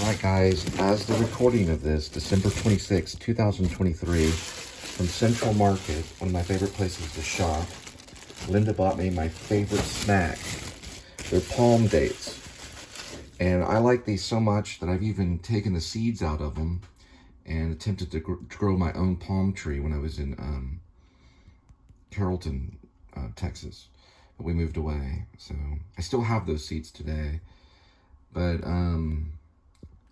Alright guys, as the recording of this, December 26, 2023, from Central Market, one of my favorite places to shop, Linda bought me my favorite snack. They're palm dates. And I like these so much that I've even taken the seeds out of them and attempted to grow my own palm tree when I was in Carrollton, Texas. But we moved away, so I still have those seeds today. But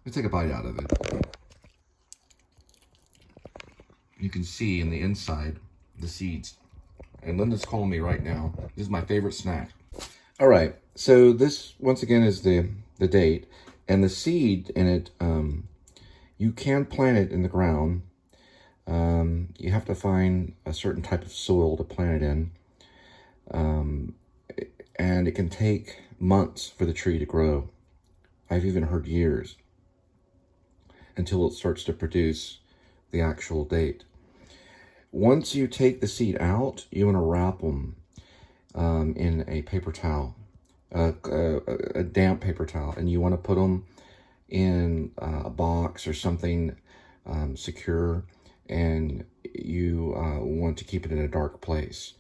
let's take a bite out of it. You can see in the inside the seeds. And Linda's calling me right now. This is my favorite snack. All right, so this once again is the date, and the seed in it. You can plant it in the ground. You have to find a certain type of soil to plant it in, and it can take months for the tree to grow. I've even heard years, until it starts to produce the actual date. Once you take the seed out, you want to wrap them in a paper towel, a damp paper towel, and you want to put them in a box or something secure, and you want to keep it in a dark place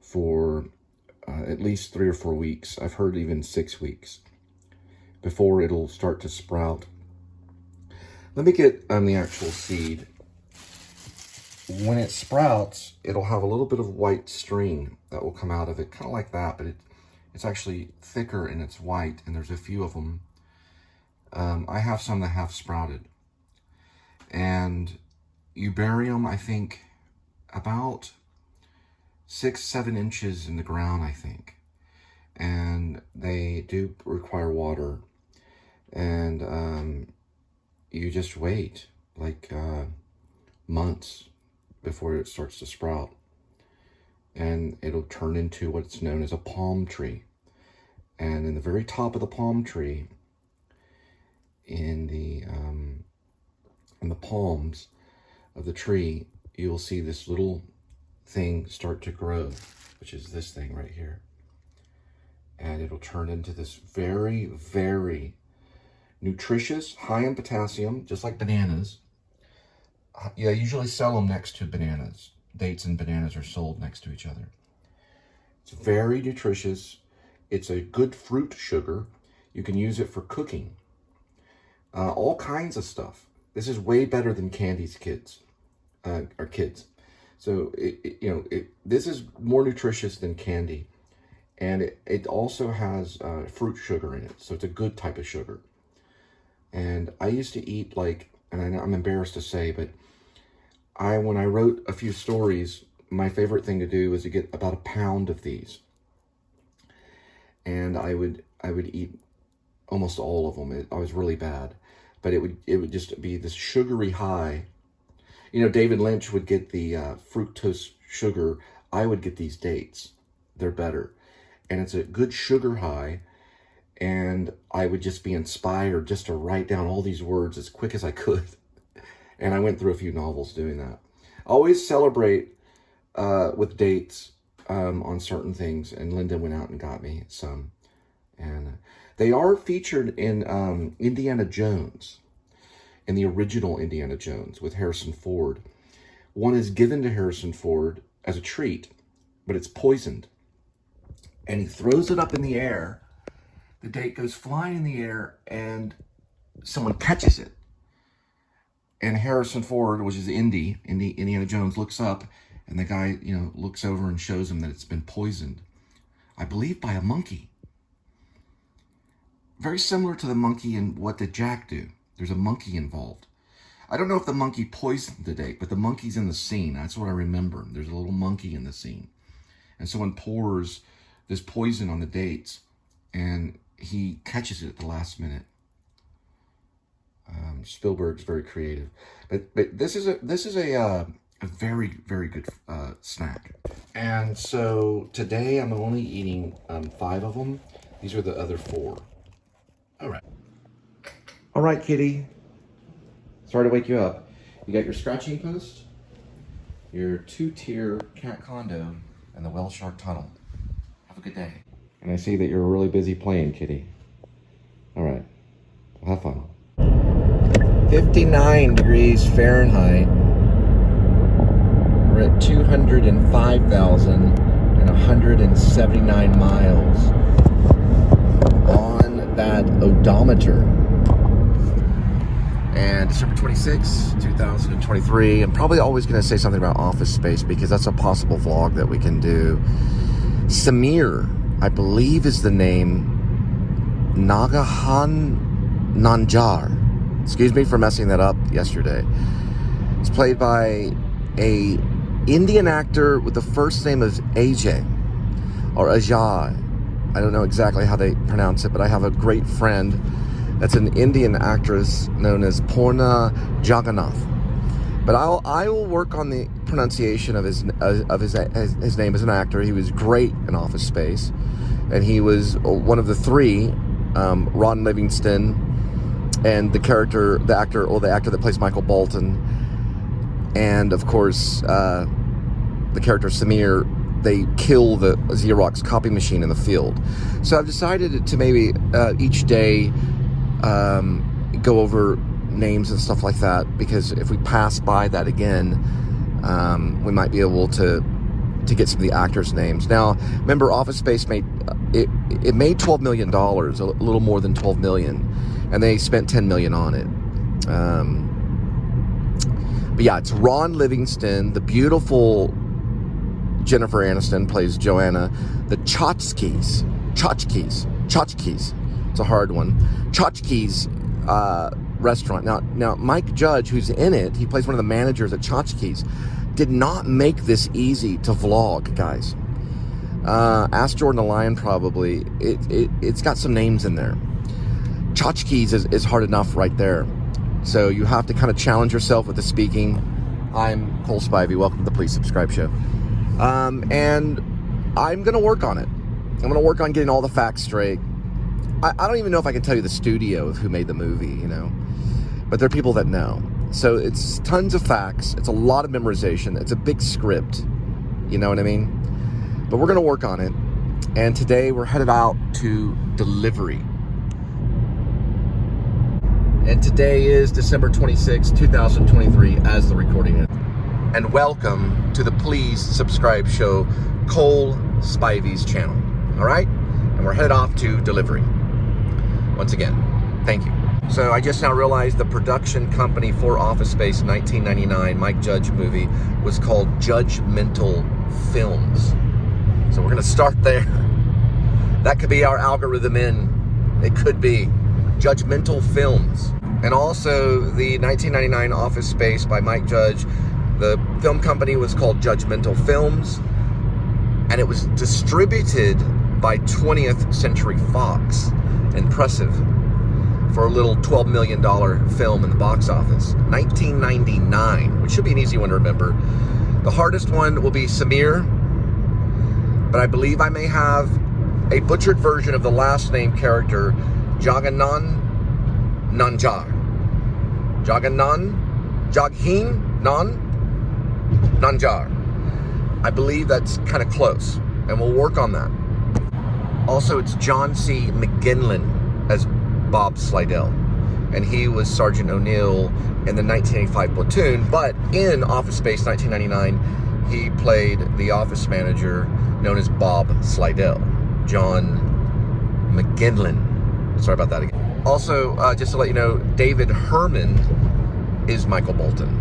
for at least 3 or 4 weeks. I've heard even 6 weeks before it'll start to sprout. Let me get the actual seed. When it sprouts, it'll have a little bit of white string that will come out of it, kind of like that, but it's actually thicker and it's white, and there's a few of them. I have some that have sprouted. And you bury them, I think, about 6-7 inches in the ground, I think. And they do require water. And you just wait like months before it starts to sprout. And it'll turn into what's known as a palm tree. And in the very top of the palm tree, in the palms of the tree, you'll see this little thing start to grow, which is this thing right here. And it'll turn into this very, very nutritious, high in potassium, just like bananas. Yeah, I usually sell them next to bananas. Dates and bananas are sold next to each other. It's very nutritious. It's a good fruit sugar. You can use it for cooking. All kinds of stuff. This is way better than candies, kids. So, this is more nutritious than candy. And it also has fruit sugar in it. So it's a good type of sugar. And I used to eat and I'm embarrassed to say, but when I wrote a few stories, my favorite thing to do was to get about 1 pound of these. And I would eat almost all of them. I was really bad. But it would just be this sugary high. You know, David Lynch would get the fructose sugar. I would get these dates. They're better. And it's a good sugar high. And I would just be inspired just to write down all these words as quick as I could. And I went through a few novels doing that. I always celebrate with dates on certain things. And Linda went out and got me some. And they are featured in Indiana Jones, in the original Indiana Jones with Harrison Ford. One is given to Harrison Ford as a treat, but it's poisoned. And he throws it up in the air. The date goes flying in the air, and someone catches it. And Harrison Ford, which is Indiana Jones, looks up, and the guy, looks over and shows him that it's been poisoned. I believe by a monkey. Very similar to the monkey in What Did Jack Do? There's a monkey involved. I don't know if the monkey poisoned the date, but the monkey's in the scene. That's what I remember. There's a little monkey in the scene. And someone pours this poison on the dates, and he catches it at the last minute. Spielberg's very creative. But this is a very, very good snack. And so today I'm only eating 5 of them. These are the other 4. All right, kitty. Sorry to wake you up. You got your scratching post, your 2-tier cat condo, and the whale shark tunnel. Have a good day. And I see that you're really busy playing, kitty. All right. Well, have fun. 59 degrees Fahrenheit. We're at 205,179 miles on that odometer. And December 26, 2023. I'm probably always going to say something about Office Space because that's a possible vlog that we can do. Samir, I believe, is the name. Nagahan Nanjar. Excuse me for messing that up yesterday. It's played by a Indian actor with the first name of AJ or Ajay. I don't know exactly how they pronounce it, but I have a great friend that's an Indian actress known as Purna Jagannath. But I will work on the pronunciation of his name as an actor. He was great in Office Space, and he was one of the three. Ron Livingston and the actor that plays Michael Bolton, and of course the character Samir. They kill the Xerox copy machine in the field. So I've decided to maybe each day go over names and stuff like that, because if we pass by that again, we might be able to get some of the actors' names. Now, remember, Office Space made it made $12 million, a little more than $12 million, and they spent $10 million on it. But yeah, it's Ron Livingston, the beautiful Jennifer Aniston plays Joanna, the Tchotchkes, it's a hard one, Tchotchkes restaurant. Now Mike Judge, who's in it, he plays one of the managers at Tchotchkes, did not make this easy to vlog, guys. Ask Jordan the Lion, probably. It's got some names in there. Tchotchkes is hard enough right there. So you have to kind of challenge yourself with the speaking. I'm Cole Spivey. Welcome to the Please Subscribe Show. And I'm going to work on it. I'm going to work on getting all the facts straight. I don't even know if I can tell you the studio of who made the movie, you know. But there are people that know. So it's tons of facts. It's a lot of memorization. It's a big script. You know what I mean? But we're going to work on it. And today we're headed out to delivery. And today is December 26, 2023, as the recording is. And welcome to the Please Subscribe Show, Cole Spivey's channel. All right? And we're headed off to delivery. Once again, thank you. So I just now realized the production company for Office Space 1999 Mike Judge movie was called Judgmental Films. So we're going to start there. That could be our algorithm in. It could be Judgmental Films. And also the 1999 Office Space by Mike Judge, the film company was called Judgmental Films, and it was distributed by 20th Century Fox. Impressive for a little $12 million film in the box office. 1999, which should be an easy one to remember. The hardest one will be Samir, but I believe I may have a butchered version of the last name character, Jaghin Nanjar. I believe that's kind of close, and we'll work on that. Also, it's John C. McGinley as Bob Slidell, and he was Sergeant O'Neill in the 1985 platoon, but in Office Space 1999, he played the office manager known as Bob Slidell. John McGinley. Sorry about that again. Also, just to let you know, David Herman is Michael Bolton.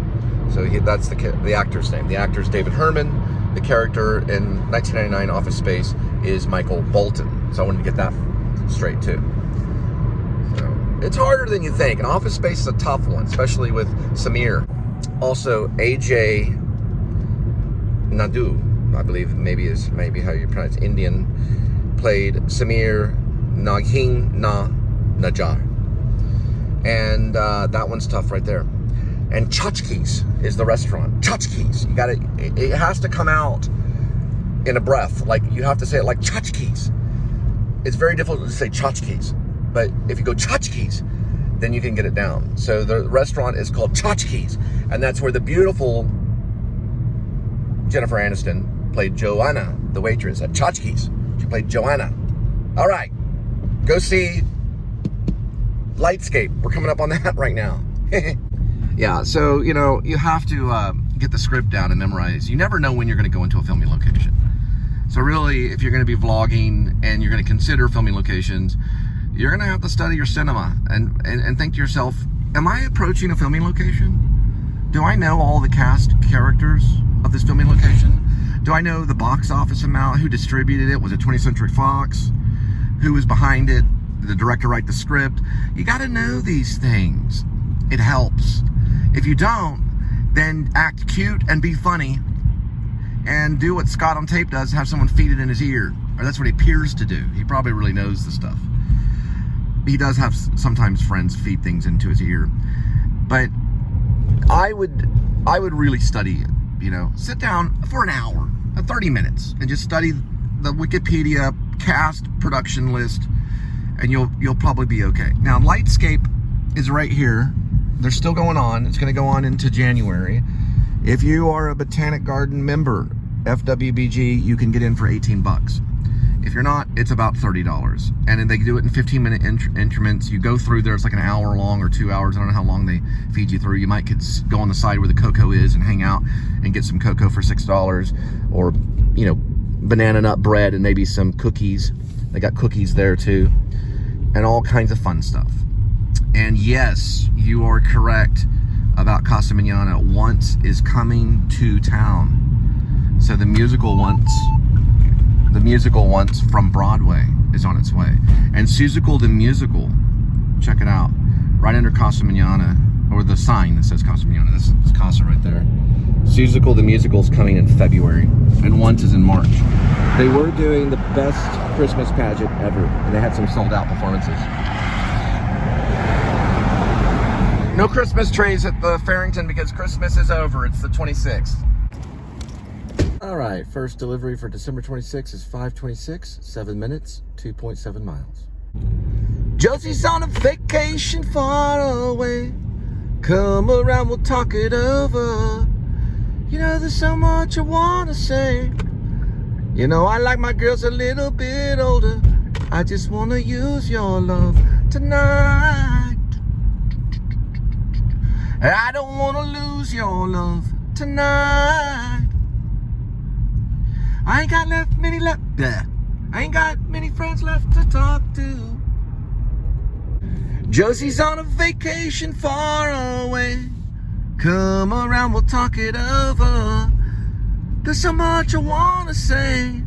So that's the actor's name. The actor's David Herman. The character in 1999 Office Space is Michael Bolton. So I wanted to get that straight too. So it's harder than you think. And Office Space is a tough one, especially with Samir. Also, A.J. Nadu, I believe maybe how you pronounce Indian, played Samir Najar. And that one's tough right there. And Tchotchkes is the restaurant. Tchotchkes. You got it has to come out in a breath. Like, you have to say it like Tchotchkes. It's very difficult to say Tchotchkes. But if you go Tchotchkes, then you can get it down. So the restaurant is called Tchotchkes. And that's where the beautiful Jennifer Aniston played Joanna, the waitress at Tchotchkes. She played Joanna. All right. Go see Lightscape. We're coming up on that right now. Yeah, so, you know, you have to get the script down and memorize. You never know when you're going to go into a filming location. So really, if you're going to be vlogging and you're going to consider filming locations, you're going to have to study your cinema and think to yourself, am I approaching a filming location? Do I know all the cast characters of this filming location? Do I know the box office amount? Who distributed it? Was it 20th Century Fox? Who was behind it? Did the director write the script? You got to know these things. It helps. If you don't, then act cute and be funny and do what Scott on Tape does, have someone feed it in his ear. Or that's what he appears to do. He probably really knows the stuff. He does have sometimes friends feed things into his ear. But I would really study it, you know. Sit down for an hour, 30 minutes, and just study the Wikipedia cast production list, and you'll probably be okay. Now, Lightscape is right here. They're still going on. It's going to go on into January. If you are a Botanic Garden member, FWBG, you can get in for 18 bucks. If you're not, it's about $30. And then they do it in 15-minute increments. You go through there, it's like an hour long or 2 hours. I don't know how long they feed you through. You might go on the side where the cocoa is and hang out and get some cocoa for $6, or, you know, banana nut bread and maybe some cookies. They got cookies there too, and all kinds of fun stuff. And yes, you are correct about Casa Manana. Once is coming to town. So the musical Once from Broadway is on its way. And Seussical the Musical, check it out, right under Casa Manana, or the sign that says Casa Manana. This is Casa right there. Seussical the Musical is coming in February, and Once is in March. They were doing the best Christmas pageant ever, and they had some sold out performances. No Christmas trees at the Farrington because Christmas is over. It's the 26th. All right, first delivery for December 26th is 5:26, 7 minutes, 2.7 miles. Josie's on a vacation far away. Come around, we'll talk it over. You know, there's so much I want to say. You know, I like my girls a little bit older. I just want to use your love tonight. I don't want to lose your love tonight. I ain't got many friends left to talk to. Josie's on a vacation far away. Come around, we'll talk it over. There's so much I want to say.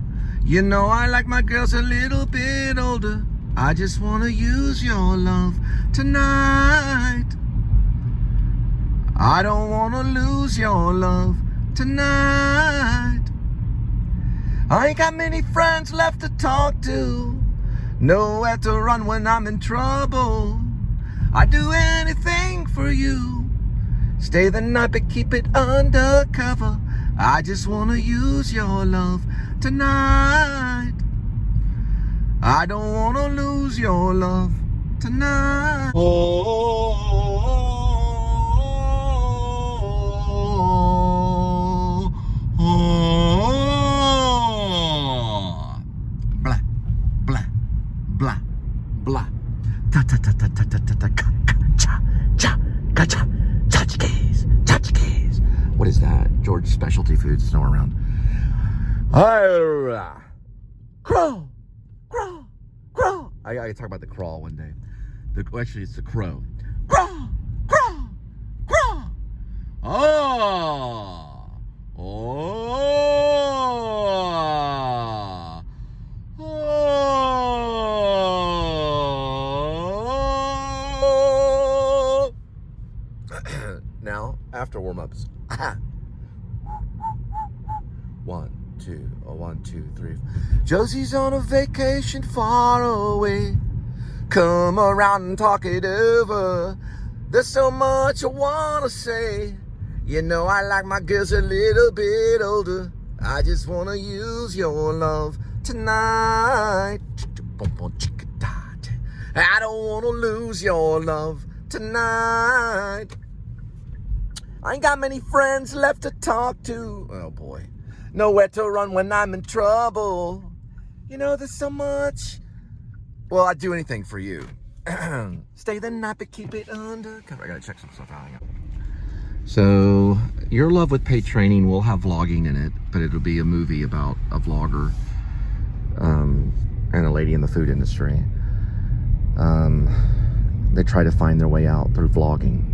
You know, I like my girls a little bit older. I just want to use your love tonight. I don't want to lose your love tonight. I ain't got many friends left to talk to. Nowhere to run when I'm in trouble. I'd do anything for you. Stay the night but keep it undercover. I just want to use your love tonight. I don't want to lose your love tonight. Blah, blah, blah, blah. Ta ta ta ta ta ta ta ta ka cha cha ka cha tchotchkes tchotchkes. What is that? George Specialty Foods is nowhere around. Crow, crow, crow. I gotta talk about the crawl one day. Actually, it's the crow. Crow, crow, crow. Oh, oh, oh. Now, after warm-ups. 1, 2, 1, 2, 3. Josie's on a vacation far away. Come around and talk it over. There's so much I wanna say. You know, I like my girls a little bit older. I just wanna use your love tonight. I don't wanna lose your love tonight. I ain't got many friends left to talk to. Oh boy. Nowhere to run when I'm in trouble. You know, there's so much. Well, I'd do anything for you. Stay the night, but keep it undercover. I gotta check some stuff out. So, Your Love with Paid Training will have vlogging in it, but it'll be a movie about a vlogger and a lady in the food industry. They try to find their way out through vlogging.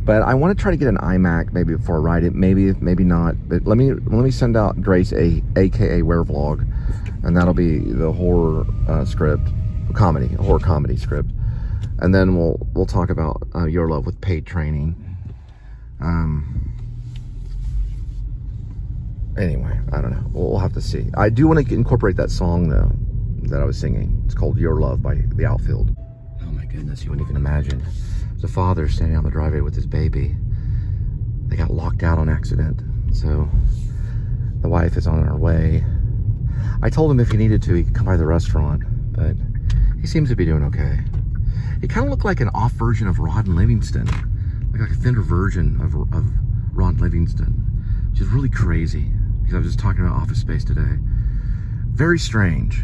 But I want to try to get an iMac maybe before I write it. Maybe not. But let me send out Grace aka Where Vlog, and that'll be the horror script, horror comedy script, and then we'll talk about Your Love with Paid Training. Anyway, I don't know. We'll have to see. I do want to incorporate that song though that I was singing. It's called Your Love by The Outfield. Oh my goodness, you wouldn't even imagine. There's a father standing on the driveway with his baby. They got locked out on accident, so the wife is on her way. I told him if he needed to, he could come by the restaurant, but he seems to be doing okay. He kind of looked like an off version of Rod Livingston, like a thinner version of Rod Livingston, which is really crazy, because I was just talking about Office Space today. Very strange.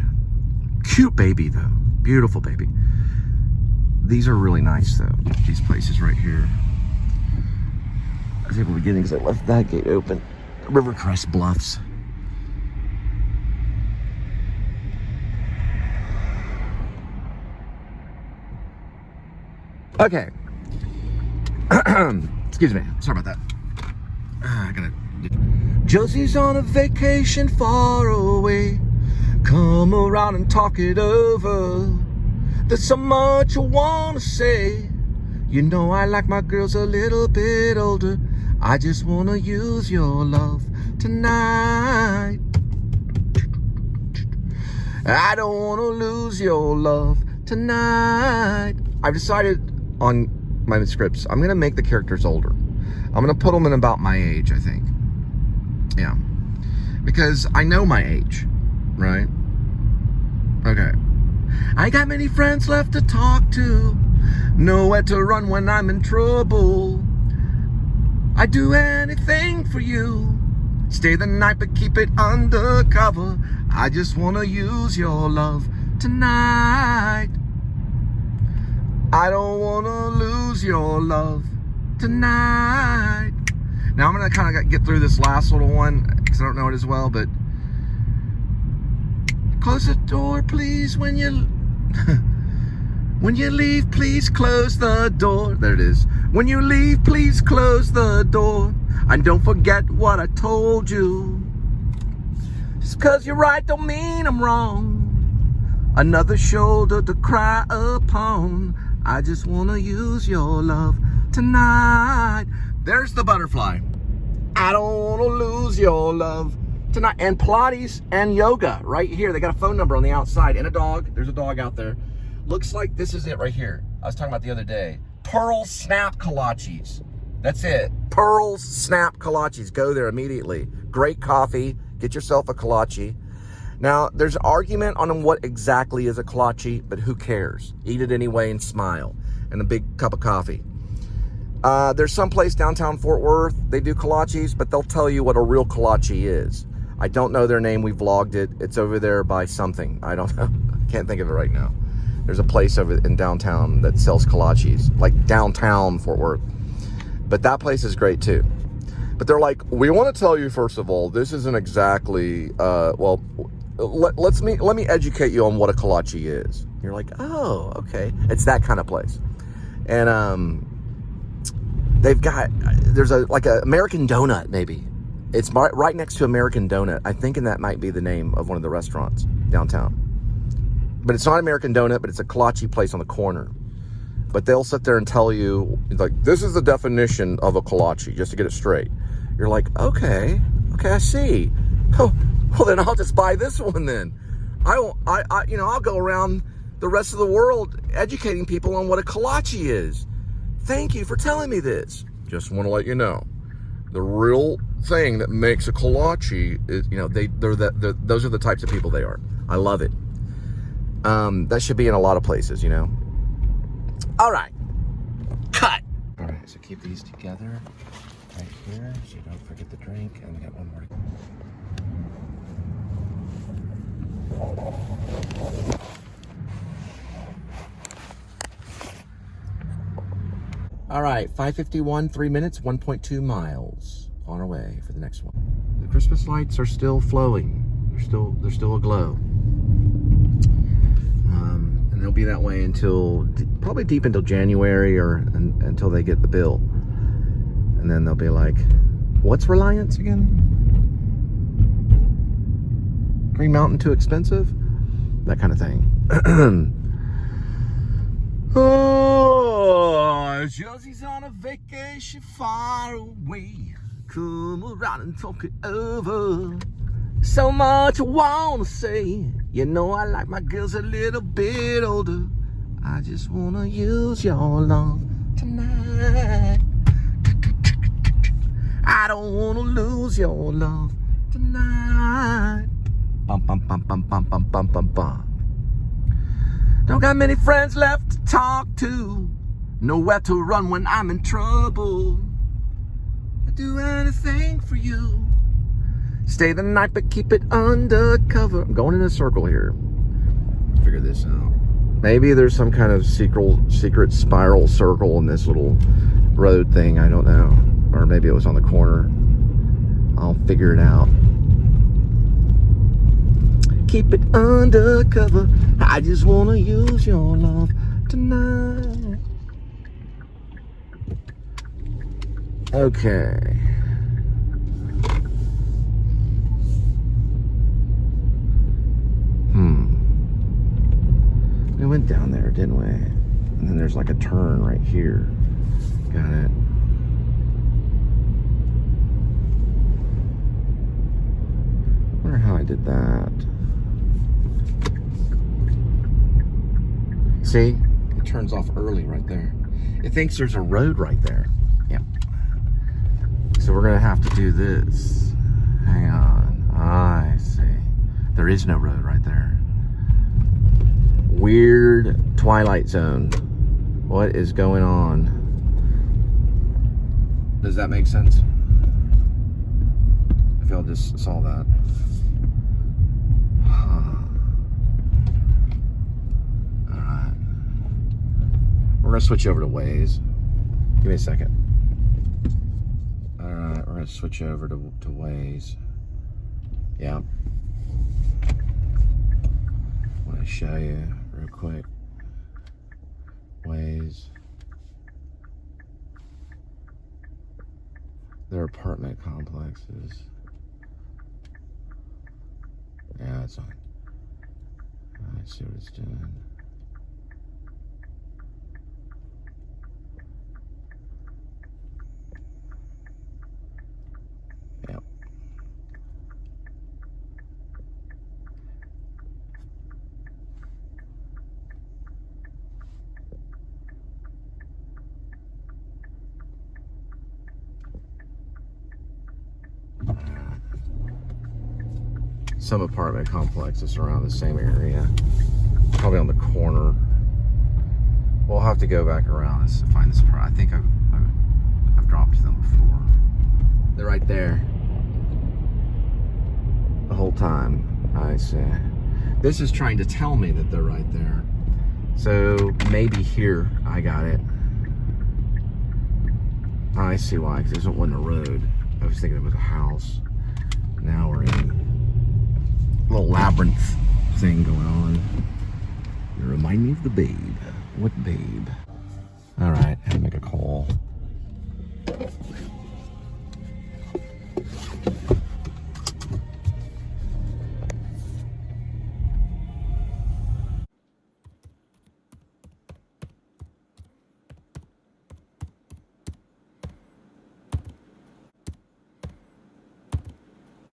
Cute baby, though. Beautiful baby. These are really nice, though, these places right here. I was able to get in because I left that gate open. Rivercrest Bluffs. Okay. Excuse me. Sorry about that. I gotta... Josie's on a vacation far away. Come around and talk it over. There's so much I wanna say. You know I like my girls a little bit older. I just wanna use your love tonight. I don't wanna lose your love tonight. I've decided on my scripts, I'm gonna make the characters older. I'm gonna put them in about my age, I think. Yeah. Because I know my age, right? Okay. I got many friends left to talk to. Nowhere to run when I'm in trouble. I'd do anything for you. Stay the night but keep it undercover. I just wanna use your love tonight. I don't wanna lose your love tonight. Now I'm gonna kind of get through this last little one because I don't know it as well, but close the door, please, when you when you leave, please close the door. There it is. When you leave, please close the door. And don't forget what I told you. Just cause you're right don't mean I'm wrong. Another shoulder to cry upon. I just wanna use your love tonight. There's the butterfly. I don't wanna lose your love tonight. And Pilates and yoga right here. They got a phone number on the outside and a dog. There's a dog out there. Looks like this is it right here. I was talking about the other day. Pearl Snap Kolaches. That's it. Pearl Snap Kolaches. Go there immediately. Great coffee. Get yourself a kolache. Now, there's an argument on what exactly is a kolache, but who cares? Eat it anyway and smile. And a big cup of coffee. There's some place downtown Fort Worth. They do kolaches, but they'll tell you what a real kolache is. I don't know their name. We vlogged it. It's over there by something. I don't know. Can't think of it right now. There's a place over in downtown that sells kolaches, like downtown Fort Worth. But that place is great too. But they're like, we want to tell you, first of all, this isn't exactly, well, let me educate you on what a kolache is. You're like, oh, okay. It's that kind of place. And they've got, there's like a American Donut, maybe. It's right next to American Donut. I'm thinking that might be the name of one of the restaurants downtown. But it's not American Donut, but it's a kolache place on the corner. But they'll sit there and tell you, like, this is the definition of a kolache, just to get it straight. You're like, okay, I see. Oh, well, then I'll just buy this one then. I'll go around the rest of the world educating people on what a kolache is. Thank you for telling me this. Just want to let you know, the real thing that makes a kolache is, those are the types of people they are. I love it. That should be in a lot of places, you know. All right, cut. All right, so keep these together right here so you don't forget the drink. And we got one more. All right, 5:51, 3 minutes, 1.2 miles. On our way for the next one. The Christmas lights are still flowing. They're still aglow. And they'll be that way until probably deep into January or until they get the bill. And then they'll be like, what's Reliance again? Green Mountain too expensive? That kind of thing. Oh, Josie's on a vacation far away. Come around and talk it over. So much I wanna say. You know I like my girls a little bit older. I just wanna use your love tonight. I don't wanna lose your love tonight. Bum bum bum bum bum bum bum bum bum. Don't got many friends left to talk to. Nowhere to run when I'm in trouble. I'd do anything for you. Stay the night but keep it undercover. I'm going in a circle here. Figure this out. Maybe there's some kind of secret spiral circle in this little road thing. I don't know. Or maybe it was on the corner. I'll figure it out. Keep it undercover. I just want to use your love tonight. Okay. We went down there, didn't we? And then there's like a turn right here. Got it. Wonder how I did that. See? It turns off early right there. It thinks there's a road right there. Yep. So we're gonna have to do this. Hang on. I see. There is no road right there. Weird Twilight Zone. What is going on? Does that make sense? If y'all just saw that. Alright. We're gonna switch over to Waze. Give me a second. Alright, we're gonna switch over to Waze. Yeah. I want to show you real quick. Waze. Their apartment complexes. Yeah, it's on. I see what it's doing. Yep. Some apartment complexes around the same area. Probably on the corner. We'll have to go back around to find this part. I think I've dropped them before. They're right there. The whole time. I see. This is trying to tell me that they're right there. So maybe here I got it. I see why, because there wasn't a road. I was thinking it was a house. Now we're in a little labyrinth thing going on. You remind me of the Babe. What Babe? All right, I had to make a